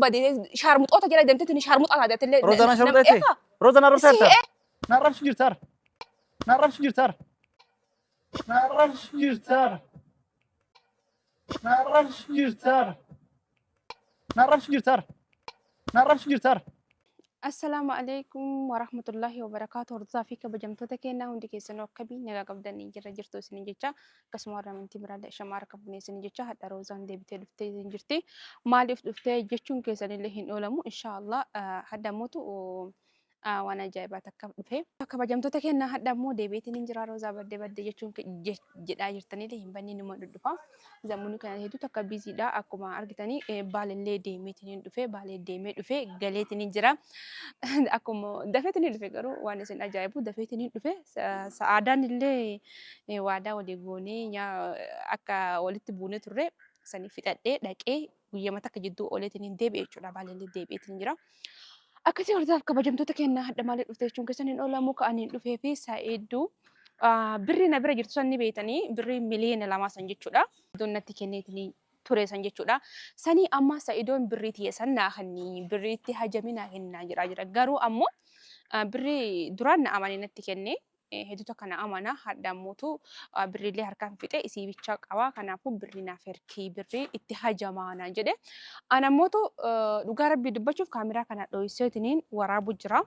بدي شارمط أوتا جرا دمتني شارمط أنا دت اللي روزانا شرطتي روزانا رسالتها نعرف جرتار نعرف جرتار نعرف جرتار نعرف جرتار نعرف جرتار نعرف جرتار السلام عليكم ورحمة الله وبركاته. ورضا فيك بجمتك كنا هندي كيسنو كبي نجا قبضني جرا جرتو سنجتة كسمارة من تبرد شمار كبني سنجتة حتى روزان دي بتلفتي سنجتي ما لفتي جتشون كيسن اللي هن أولمو إن شاء الله حدا موتو وانا جايبة تكفي كبجمتك كنا حدا مو دي بيتي نجرا روزا بدي جتشون جدا جرتني لهم بني نمو دفع زمانو كان هيدو تكبي زيدا أكو ما أرجتني بالله دي ميتين دفع بالله دي ميت دفع قلت نجرا akkuma dafeetanii dhufe garuu waan isin ajaa'ibu dafeetanii dhufe sa'aadaan illee waadaa walii goonee akka walitti buunee turre sanii fixadhee dhaqee guyyama takka jidduu ooleetiin deebi'e jechuudha. Baalillee deebi'eetiin jira. Akkasii hortaaf kabajamtoota kennaa hadda maaliif dhufte jechuun keessaniin oolamu ka'anii dhufee fi sa'idduu birrii na bira jirtu sanni beetanii birrii miliyoona lamaa san jechuudha. Iddoon natti kenneetiin ture san jechuudha. Sanii amma sa'idoon birriitii san naahanii birriitti hajamina kennaa jira. Garuu ammoo birrii duraan na amanii natti kenne hedduutu kana amana haddaan mootu birriilee harkaan fixe isii bichaa qaba. Kanaafuu birrii naaf erkii birrii itti hajamaana jedhe. Ana mootu dhugaa rabbii dubbachuuf kaameraa kana dho'iseetiniin waraabu jira.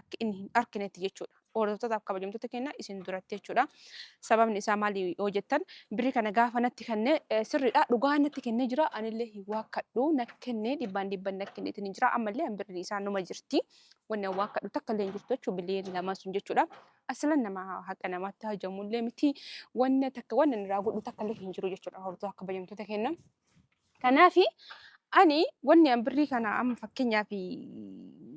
Akka inni hin arginetti jechuudha. Hordoftotaaf kabajamtoota kennaa isin duratti jechuudha. Sababni isaa maali yoo jettan birrii kana gaafa natti kenne sirriidha dhugaa natti kennee jira anillee hin waakkadhu natti kennee dhibbaan natti kenneetiin jira ammallee birrii isaa numa jirti wanni waakkadhu takka illee hin jirtu jechuudha biliyoona lama sun jechuudha. Aslan nama haqa namaatti hajamullee miti wanni takka wanni irraa godhu takka illee hin jiru jechuudha hordoftoota kabajamtoota kennaa. Kanaafi ani wanni birrii kana amma fakkeenyaaf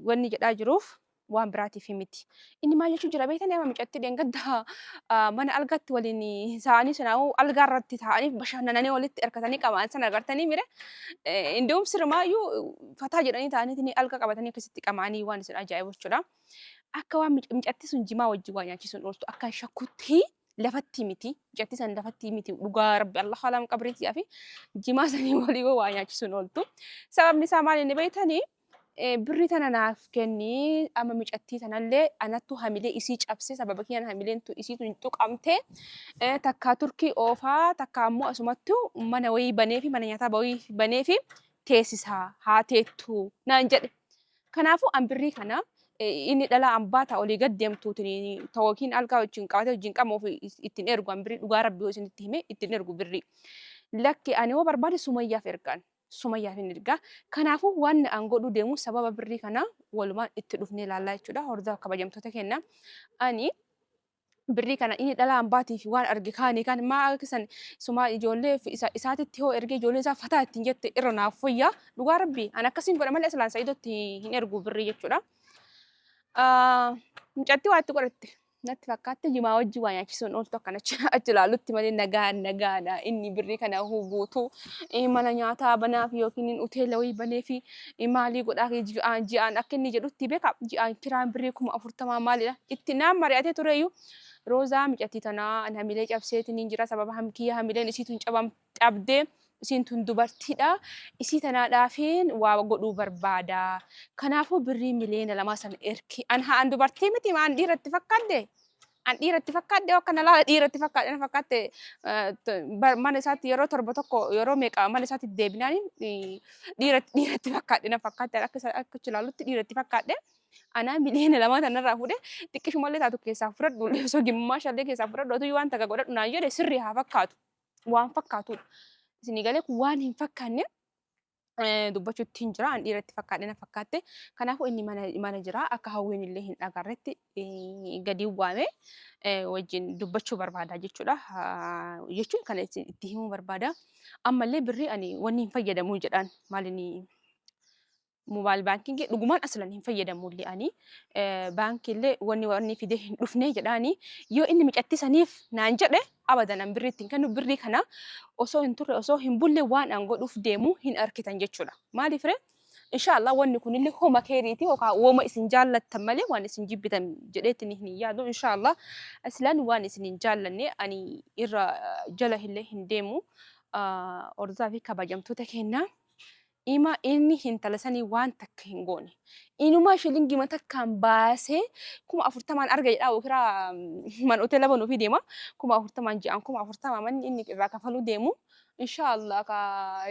wanni jedhaa jiruuf waan biraatiif miti. Inni maal jechuun jira beektan nama miccatti dheengadda mana algaatti waliin isaanii sanaa algaa irratti taa'anii bashannananii walitti hirkatanii qaban sana agartanii mire indi'uum sirmaayyuu fataa jedhanii taa'anii alga qabatanii akkasitti qamaanii waan isin ajaa'ibu jechuudha. Akka waan miccatti sun jimaa wajjin waa nyaachisuun ooltu akka shakkutti lafatti miti miccatti san lafatti miti dhugaa rabbi Allah halam qabriitii fi jimaa sanii walii waa nyaachisuun ooltu. Sababni isaa maal inni beektanii birrii tana naaf kenni amma miccattii tanallee anattu hamilee isii cabse sababa kiyyaan hamileen isii tun tuqamte takka turkii oofaa takka ammoo asumattu mana wayii banee fi mana nyaataa wayii banee fi teessisaa haa teettu naan jedhe. Kanaafuu an birrii kana inni dhala ambaata olii gad deemtuutiin tawookiin algaa wajjin qabate wajjin qabuuf ittiin ergu an birrii dhugaa rabbii isinitti hime ittiin ergu birrii. Lakki ani hoo barbaade sumayyaaf ergaan. Sumayyaaf hin ergaa. Kanaafuu waan an godhu deemu sababa birrii kana walumaan itti dhufnee ilaallaa jechuudha. Hordoftoota kabajamtoota kennaa. Ani birrii kana inni dhala ambaatii fi waan arge kaanii kan maa akisan suma ijoollee isaatitti hoo ergee ijoollee isaa fataa ittiin jette irra naaf fayyaa. Dhugaa rabbii an akkasiin godha malee islaan sa'iidootti hin ergu birrii jechuudha. Mucatti waa itti godhatte. Natti fakkaatte jimaa wajji waa nyaachisuun ooltu akkana achi ilaalutti malee nagaadha inni birrii kana guutuu mana nyaataa banaaf yookiin hoteela wayii banee fi maalii godhaa ji'aan akka inni jedhutti beeka ji'aan kiraan birrii 40,000 maalidha itti naan mari'atee tureyyuu roozaa miccattii tanaa hamilee cabseetiin jira sababa hamkiyya hamileen isiitun cabdee isiin tun dubartiidha isii tanaadhaafiin waa godhuu barbaada kanaafuu birrii miliyoona lama san erki an dubartii miti maan dhiiratti fakkaadde an dhiiratti fakkaadde akkana laa dhiiratti fakkaadde mana isaatti yeroo torba tokko yeroo meeqa mana isaatti deebinaan dhiiratti fakkaadde na fakkaadde akka ilaalutti dhiiratti fakkaadde ana miliyoona lama tanarraa fuudhee xiqqishumallee taatu keessaa fudhadhu osoo gimmaashallee keessaa fudhadhu otoo waan takka godhadhu naan jedhe sirrii haa fakkaatu waan fakkaatudha. Isin galee waan hin fakkaanne dubbachuutti hin jira an dhiiratti fakkaadhe na fakkaatte kanaafuu inni mana jira akka hawwiin illee hin dhagarretti gadi waame wajjin dubbachuu barbaada jechuudha jechuun kana itti himuu barbaada ammallee birrii ani wanni hin fayyadamu jedhaan maalini موبايل بانكينج dhugumaan aslan hin fayyadamullee ani baankiillee wanni fide hin dhufne jedhani yoo inni miccattisaniif naan jedhe abadan an birriitiin kan birrii kana osoo hin turre osoo hin bulle waan an godhuuf deemu hin arkitan jechuudha maaliif re inshallah wanni kunillee homa keeriiti yookaan woma isin jaallattan malee waan isin jibbitan jedheetiin hin yaadu inshallah aslan waan isin hin jaallanne ani irra jala illee hin deemu ordaafi kabajamtoota kennaa ima inni hintala sanii waan takka hin goone. Inuma shilingi mata kan baasee kuma 40 arga jedhaa ofirraa man hoteela banuu fi deema. Kuma 40 ji'aan kuma 40 manni inni irraa kafaluu deemu. Inshaallah ka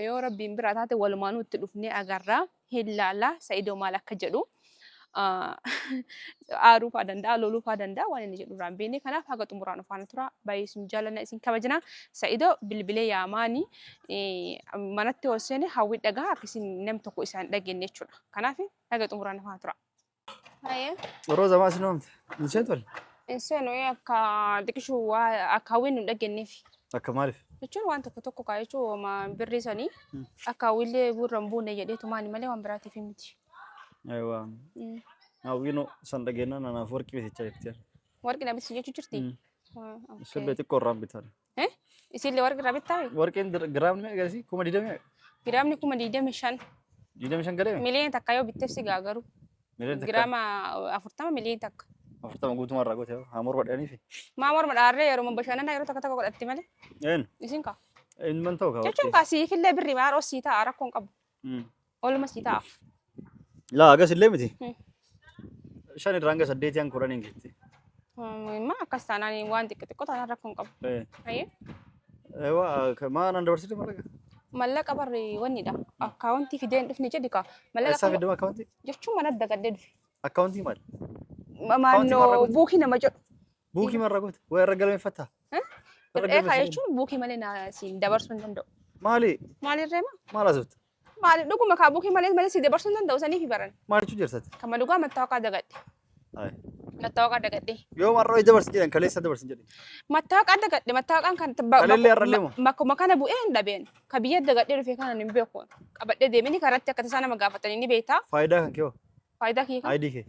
yoo rabbiin biraa taate walumaan nutti dhufnee agarra. Hillaala Sa'iidoo maal akka jedhu. Aaruu fa'aa danda'a, loluu fa'aa danda'a waan inni jedhu irraan beekne. Kanaaf haga xumuraan faana tura. Baay'ee isin jaalladha isin kabajna. Sa'iidoo bilbilee yaamaani manatti ol seene hawwi dhagaa akkasiin nam tokko isaan dhageenye jechuudha. Kanaaf haga xumuraan faana tura. Roza maas noomte. Inseen tole. Inseen akka xiqqishuu akka hawwiin nu dhageenyeef. Akka maaliif? Jechuun waan tokko kaa jechuun birrii sanii akka hawwiillee burra hin buune jedheetu maali malee waan biraatiif miti. Aywa. Hawwiin san dhageennaa nanaaf warqii bitichaa jirti. Warqii na bitu jechuu jirti? Sirbe xiqqoo irraan bitan. Isillee warqii irraa bittaa? Warqeen giraamni agarsiis kuma 20. Giraamni kuma 25. 25 gadee? Miliyoona takka yoo bitteef si gaagaru. Giraama 40 miliyoona takka. 40 guutumaa irraa goote haa morma dhanii fi. Maa morma dhaarree yeroo bashannanaa yeroo takka godhatti malee. Een. Isin kaa? Ilman ta'u kaa. Jechuun kaa siifillee birrii maa roosii ta'a rakkoon qabu. Olma sii ta'a. Laa agas illee miti. Shan irraa hanga 8 hanga 10 geetti. Ma akkas taanaan waan xiqqoo taanaan rakkoon qabu. Ayyee. Maa naan dabarsite mallaqa? Mallaqa barri wannidha. Akkaawuntii fideen dhufni jedhi kaa. Eessaa fidama akkaawuntii? Jechuun mana dagadee dhufe. Akkaawuntii maali? Maannoo buukii nama jedhu. Buukii marra goote? Waa irra galmeeffataa? Eekaa jechuun buukii malee siin dabarsuu hin danda'u. Maali? Maalirree maa? Maal asubte? Maali dhuguma kaa buukii malee siin dabarsuu hin danda'u saniif baran. Maal jechuu jirsati? Kama dhugaa mattaawaqaa dagadhe. Mattaawaqaa dagadhe. Yoo marra hojii dabarsin jedhan kaleessa dabarsin jedhan. Mattaawaqaa dagadhe mattaawaqaan kan Kaleellee har'allee moo? bakkuma kana bu'ee hin dhabeen. Ka biyya dagadhee dhufee kana hin beeku. Qabadhee deemini karatti akka tasaa nama gaafatanii ni beektaa. Faayidaa kan kee hoo? Faayidaa kee kan? ID kee?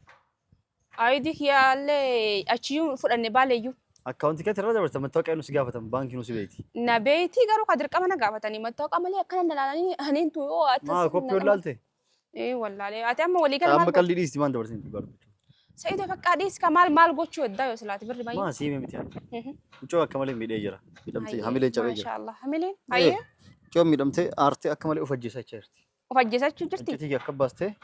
ID kiyaallee achiyyuu fudhanne baaleeyyuu. Akkaawuntii keetti irra dabarsa mattaawaqaa nusi gaafatan baankii nusi beekti. Na beektii garuu ka dirqama na gaafatanii mattaawaqaa malee akkana dalaalanii haniintu yoo ati. Maa koppii wallaalte? Wallaalee ati amma walii gala Amma qalbii dhiisti maan dabarsin dhugaadhu. Sa'iidoo fakkaa dhiis ka maal gochuu eddaa yoo silaati birri baay'ee. Maa siimee miti yaa. Mucoo akka malee miidhee jira. Miidhamtee hamileen cabee jira. Maashaallah hamileen. Hayyee. Mucoo miidhamtee aartee akka malee of ajjeesaa jirti. Of ajjeesachuu jirti? Iccitii akka baastee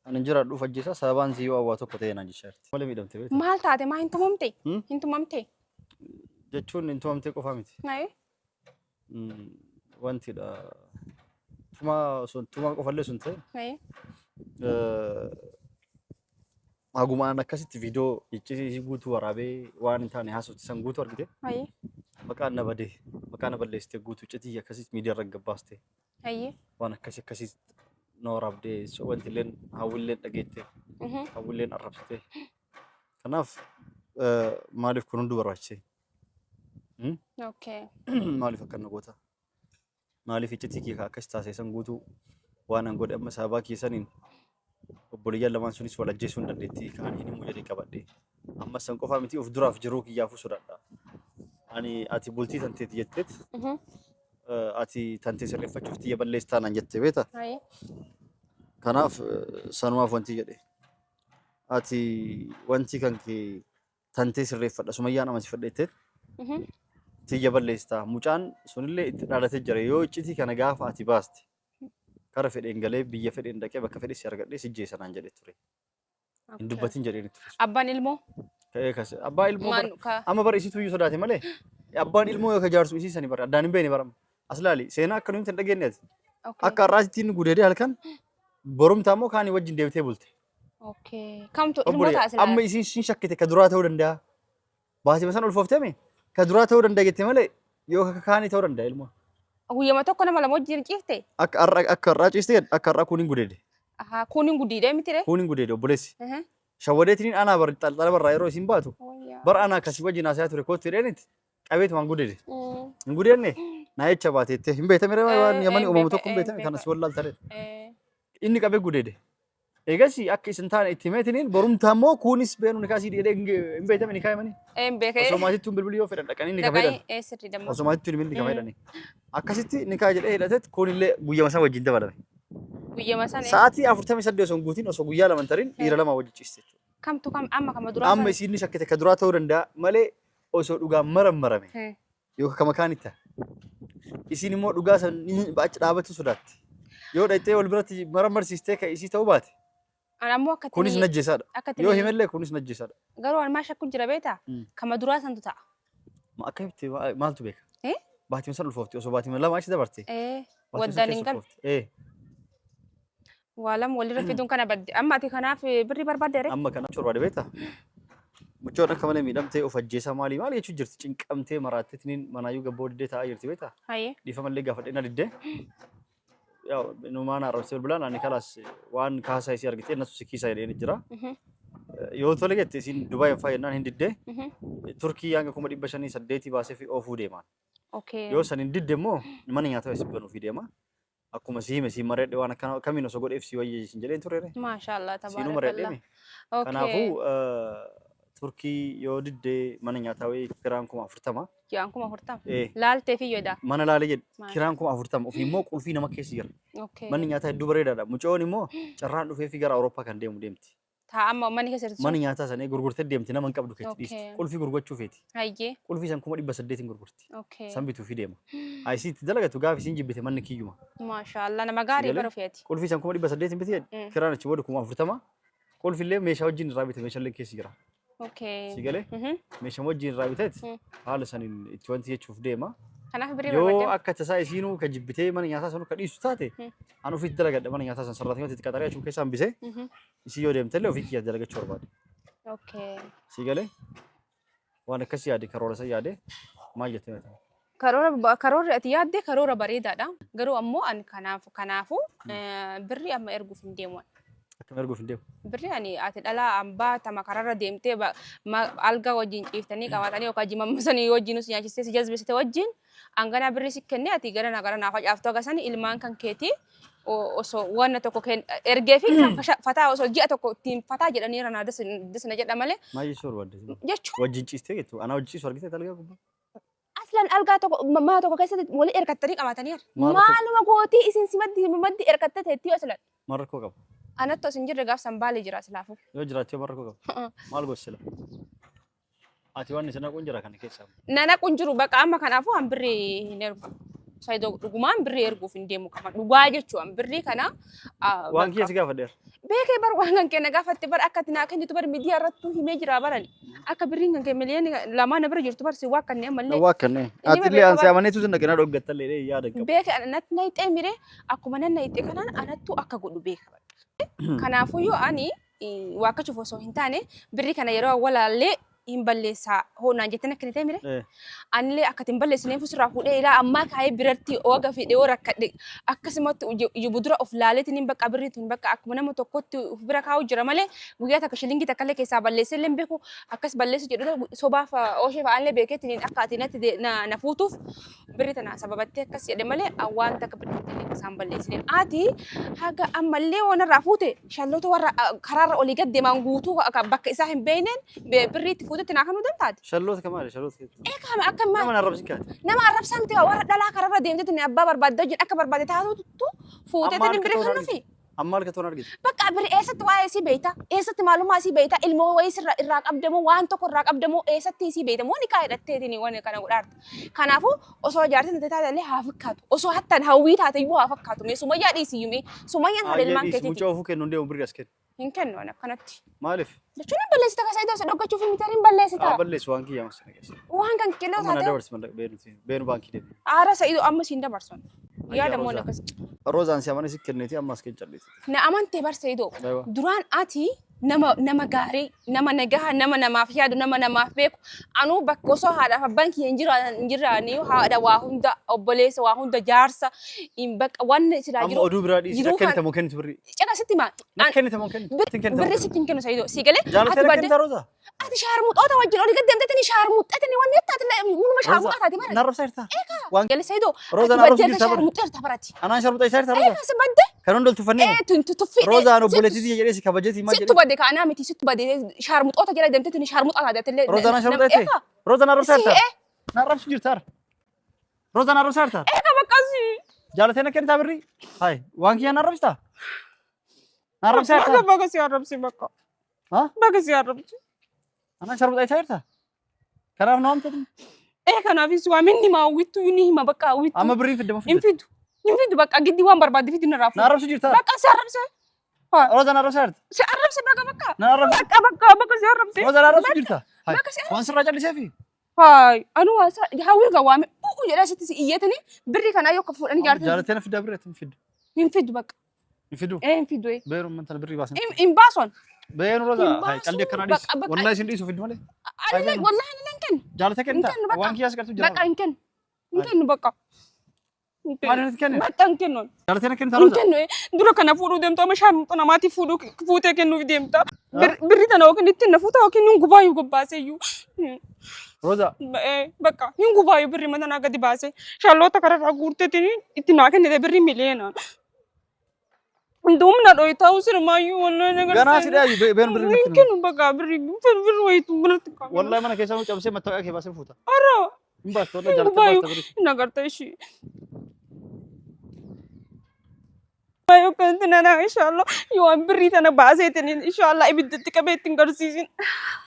ani jiraadhu of ajjeesaa sababaan si yoo awwaa tokko ta'ee naan jechaa jirti. Malee miidhamtee beektaa? Maal taate maa hin tumamte? Hin tumamte? Jechuun hin tumamtee qofaa miti. Hayyee. Wantidha. Tumaa qofallee sun ta'e. Hayyee. Hagumaan akkasitti viidiyoo iccitii guutuu waraabee waan hin taane haasofti san guutuu argite. Hayyee. Maqaan na badee maqaan na balleessitee guutuu iccitii akkasitti miidiyaa irra gabbaastee. Hayyee. Waan akkasii na waraabdee wanti illeen hawwilleen dhageettee hawwilleen arrabsitee. Kanaaf maaliif kun hunduu barbaachise? Okay. Maaliif akkana goota? Maaliif iccitii kee akkas taasisan guutuu waan an godhe amma sababa keessaniin obboleeyyan lamaan sunis wal ajjeesuu hin dandeetti kan hin immoo jedhee qabadhe. Amma san qofaa miti of duraaf jiruu kiyyaafuu sodaadha. Ani ati bultii tanteeti jetteet ati tantee sirreeffachuuf xiyya balleessitaa naan jette beeta. Kanaaf sanumaaf wanti jedhe. Ati wanti kan kee tantee sirreeffadha sumayyaan amasi fadheetteet. Xiyya balleessitaa mucaan sunillee itti dhaalatee jira yoo iccitii kana gaafa ati baaste. Kara fedheen galee biyya fedheen dhaqee bakka fedhe si argadhee si jeessa naan jedhe ture. Hin dubbatin jedheen ture. Abbaan ilmoo? Abbaa ilmoo amma bara isiitu iyyuu sodaate malee abbaan ilmoo yoo ka jaarsu isii sanii bara addaan hin beekne bara as laali seenaa akka nuti hin dhageenye ati. Akka har'aatittiin gudeedee halkan borumtaa immoo kaanii wajjin deebitee bulte. Kamtu ilmoo taasisa. Amma isiin sin shakkite ka duraa ta'uu danda'a. Baasii masan ulfooftame ka duraa ta'uu danda'a jettee malee yoo kaanii ta'uu danda'a ilmoo. Guyyama tokko nama lama wajjin ciifte? Akka har'aa ciiste akka har'aa kuuniin gudeede. Kuuniin gudiidee miti? Kuuniin gudeede obboleessi. Shawwadeetiin anaa xalxala barraa yeroo isin baatu bara anaa akkasii wajjin haasaa ture kootti jedheeniti qabeetumaan gudeede. Hin gudeenne naa jecha baateettee hin beekame waan yamanii uumamu tokko hin beekame kanas wallaaltare. Inni qabee gudeede. Eegas akka isin taane itti meetiniin borumtaa immoo kuunis beenu ni kaasii dheedhee hin beekame ni kaayamanii. Hin beekee. Osoo maatiitti bilbilii yoo fedhan dhaqanii ni kafaydhan. Osoo maatiitti bilbilii ni kafaydhani. Akkasitti ni kaayee jedhee hidhateet kuunillee guyyama sana wajjin dabalame. Guyyama sana. Sa'aatii 48 osoo hin guutiin osoo guyyaa lama tarin dhiira lama wajjin ciiste. Kamtu kam amma kama duraa. Amma isiin shakkite ka duraa ta'uu danda'a malee osoo dhugaan marammarame. Yookaan kama kaanitta. Isiin immoo dhugaa san achi dhaabatu sodaatti. Yoo dhaytee wal biratti marmarsistee ka'isii ta'uu baate. Ana ammoo Kunis najjesaadha. Yoo himallee kunis najjesaadha. Garuu waan shakku jira beektaa? Kama duraa santu ta'a. Akka himte maaltu beeka? Baatiin san ulfoofti osoo baatiin lama achi dabarte. Waddaan hin galu. Waa lama walirra fiduun kana badde. Amma ati kanaaf birrii barbaadde ree? Amma kanaaf barbaade beektaa? Mucoon akka malee miidhamtee of ajjeesaa maali jechuu jirti cinqamtee maraatteetiin manaayyuu gabboo diddee taa'aa jirti beektaa? Dhiifamallee gaafadhee na diddee. Numaan arrabsee bilbilaan ani kalaas waan kaasaa isii argitee nasu si kiisaa jedhee jira. Yoo tole jette isin Dubaay hin fayyadnaan hin diddee Turkii hanga 508 baasee fi oofuu deemaan. Yoo san hin didde immoo mana nyaataa isii banuufii deema. Akkuma si hime si mareedhe waan akkana kamiin osoo godheef si wayye isin jedheen turre. Maashaallah tabaarakallah. Siinu mareedhe. Kanaafuu Turkii yoo diddee mana nyaataa wayii kiraan 40,000. Kiraan 40,000. Laaltee fi yoda. Mana laalee jedhu kiraan 40,000 ofii immoo qulfii nama keessa jira. Manni nyaataa hedduu bareedaadha. Mucoon immoo carraan dhufee fi gara Awurooppaa kan deemu deemti. Amma manni keessa jirtu. Manni nyaataa sana gurgurtee deemti nama hin qabdu keetti dhiisti. Qulfii gurgurachuu feeti. Hayyee. Qulfii san 800 gurgurti. San bituu fi deema. Ayisiitti dalagatu gaafa isin jibbite manni kiyyuma. Maashaallah nama gaarii bara feeti. Qulfii san 800 biti kiraan achi booda 40,000. Qulfiillee meeshaa wajjin irraa bite meeshaalee keessa jira. Sigalee meeshaa wajjin irraa biteet haala saniin itti wanti jechuuf deema. Kanaaf birrii barbaadde. Yoo akka tasaa isiinuu ka jibbitee mana nyaataa sanu ka dhiisu taate an ofiitti dalagadha mana nyaataa san sarraatiimatti qaxaree achuma keessaa hambisee isii yoo deemtellee ofii kiyyaatti dalagachuu barbaade. Sigalee waan akkasii yaade karoora san yaade maal jettee karoorri ati yaadde karoora bareedaadha. Garuu ammoo an kanaafuu birrii amma erguuf hin deemu. Akkam erguuf hin deemu? Birrii ani ati dhalaa ambaa tama kararra deemtee alga wajjin ciiftanii qabatanii yookaan jimammasanii wajjin us nyaachistee si jazbisite wajjin angana birrii si kenne ati gara naaf facaaftu agasanii ilmaan kan keetii osoo waan tokko ergee fi fataa osoo ji'a tokko ittiin fataa jedhanii ranaa disna jedha malee. Maal jechuu barbaadde? Jechuun. Wajjin ciistee jettu anaa wajjin ciisu argitee dalgaa gubbaa. Aslan algaa tokko mana tokko keessatti walii ergattanii qabatanii maaluma gootii isin simaddi ergattee teettii aslan. Maal rakkoo qaba? Anatto isin jirre gaaf sambaalee jira silaafu. Yoo jiraachuu maal rakkoo qaba? Maal goosila? Ati waan isin naquun jira kana keessaa. Na naquun jiru bakka amma kanaafuu an birrii hin ergu. Saayidoo dhugumaan birrii erguuf hin deemu qaba. Dhugaa jechuun birrii kana. Waan kiyya si gaafadheera. Beekee bar waan kan kenna gaafatte bar akka tinaa kennitu bar miidiyaa irratti himee jira barani. Akka birriin kan kenne miliyoonni lamaan na bira jirtu bar si waa kanneen mallee. Waa kanneen. Ati illee ansi amaneetu sinna kenna dhoggattallee yaada qaba. Beekee anatti na hixee mire akkuma nan na hixee kanaan anattu akka godhu beeka. Kanaafuu yoo ani waa akka cufu osoo hin taane birrii kana yeroo awwaalaallee hin balleessaa hoonaan jettee akka nitee mire anillee akka hin balleessinee fusirraa fuudhee ilaa ammaa kaayee biratti ooga fedhee oo rakkadhe akkasumatti budura of laaleetiin hin bakka birriitiin bakka akkuma nama tokkotti of bira kaa'u jira malee guyyaa takka shilingii takka illee keessaa balleessee illee beeku akkas balleessu jedhu sobaaf ooshee fa'aallee beekeetiin akka ati natti na fuutuuf birrii tana sababattee akkas jedhe malee waan takka birrii isaan balleessineen ati haga ammallee wanarraa fuute shalloota warra karaarra olii gad deemaan guutuu bakka isaa hin beekneen birriitti fuutetti naa kanuu dandaati. Shalloota kamaali shalloota? Eekame akka maal? Nama arrabsi kaati. Nama arrabsaa miti warra dhalaa kararra deemtetti abbaa barbaadde wajjin akka barbaade taatutu fuutetti birrii kennuufi. Amma halka toon argite. Bakka birrii eessatti waa'ee isii beekta eessatti maalummaa isii beekta ilmoo wayis irraa qabdamu waan tokko irraa qabdamu eessatti isii beekta moo ni kaa hidhatteetiin waan kana godhaarta. Kanaafuu osoo jaartiin ta'e taatellee haa fakkaatu osoo hattan hawwii taate iyyuu haa fakkaatu mee sumayyaa dhiisiyyuu mee sumayyaan haadha ilmaan keetiiti. Mucaa ofuu kennu hundee birrii as kennu. Hin kennu waan akkanatti. Maaliif? Jechuun hin balleessita kasaa iddoo dhokkachuuf hin mitariin balleessita. Balleessu waan kiyyaa masana keessa. Waan kan kiloo taate. Mana dabarsi beenu baankii deemu. Aara sa'iidoo amma siin dabarsan. Yaada moo akkas. Roozaan si amane si kenneeti ammas kan calleessi. Na amantee bar sa'iidoo. Duraan ati nama gaarii nama nagaha nama namaaf yaadu nama namaaf beeku anuu bakka osoo haadhaaf abbaan kiyya hin jiraanii haadha waa hunda obboleessa waa hunda jaarsa bakka wanni silaa jiru. Amma oduu biraa dhiisi kennita moo kennitu birrii. Caka sitti maa. Kennita moo kennitu. Birrii sitti hin kennu sa'iidoo si galee. Jaalatee kennita Roozaa. Ati shaarmuxoota wajjin olii gad deemteetanii shaarmuxxatanii wanni taate munuma shaarmuxaa taate bara. Narrabsaa jirta. Waan galee sa'iidoo. Roozaa narrabsaa jirta bara. Shaarmuxxaa jirta barati. Anaan shaarmuxaa isaa jirta Roozaa. Si badde. Kan hundi tuffannee. Tuffii. Roozaan obboleettii jedhee si kabajeetii maal jedhee. Sittu badde kaanaa miti sittu badde shaarmuxoota jala deemteetanii shaarmuxaa taate. Roozaan shaarmuxaa jirta. Roozaan narrabsaa jirta. Narrabsu jirta. Roozaan narrabsaa jirta. Bakkasi. Jaalatee na kennitaa birrii. Hai waan kiyyaa narrabsita. Narrabsaa jirta. Bakkasi arrabsi bakka. Bakkasi arrabsi. Anaan shaarmuxaa isaa jirta. Kanaaf na waamteetu. Kanaafis waa minni maa hawwittu inni hima bakka hawwittu. Amma birrii fidde moo fidde? Hin fidu. ينفد بقى قدي وان برباد في دين الرافو نعرف سجيرتا بقى سيربسه روزا نعرف سارت سيربسه بقى نعرف بقى سيربسه روزا نعرف سجيرتا هاي بقى سيربسه وان سراج اللي شافي هاي أنا واسا هاوي قوامي أو جلسة تسيئتني بري كان أيوة كفور أنا جارت جارتنا في الدبرة تنفد ينفد بقى ينفدوا إيه ينفدوا إيه بيرو من تنبري باسن إم باسون بيرو روزا هاي ينباسوا. قال لي كناديس بقى- والله سندي سو في الدمالي أنا لك والله أنا لنكن جارتك انت يمكن بقى. وان كياس قالت بقى جارتك يمكن بقى ما نتكلم بقى يمكن جارتنا كنت روزا يمكن إيه درو كنا فودو ديمتا مش هم أنا ما تفودو فوتة كنو في ديمتا بري تنا وكن نتنا فوتا وكن نونغ بايو قباسيو روزا إيه بقى يونغ بايو بري ما أنا قدي باسي شالوتا كرر عقورتة تاني إتنا كن ده بري ملينا دومنا روي تاوسر مايو والله نقدر غنا سيدي بين بري يمكن بقى بري بري روي تمرت والله ما انا كيسا مو چبسه متوقع كي باسن فوتا أرى بس والله جارتك بايو بس تبري نقدر شيء بايو كنت أنا إن شاء الله يوم بريت أنا بعزيتني إن شاء الله إبدتك بيت تنقرسيسين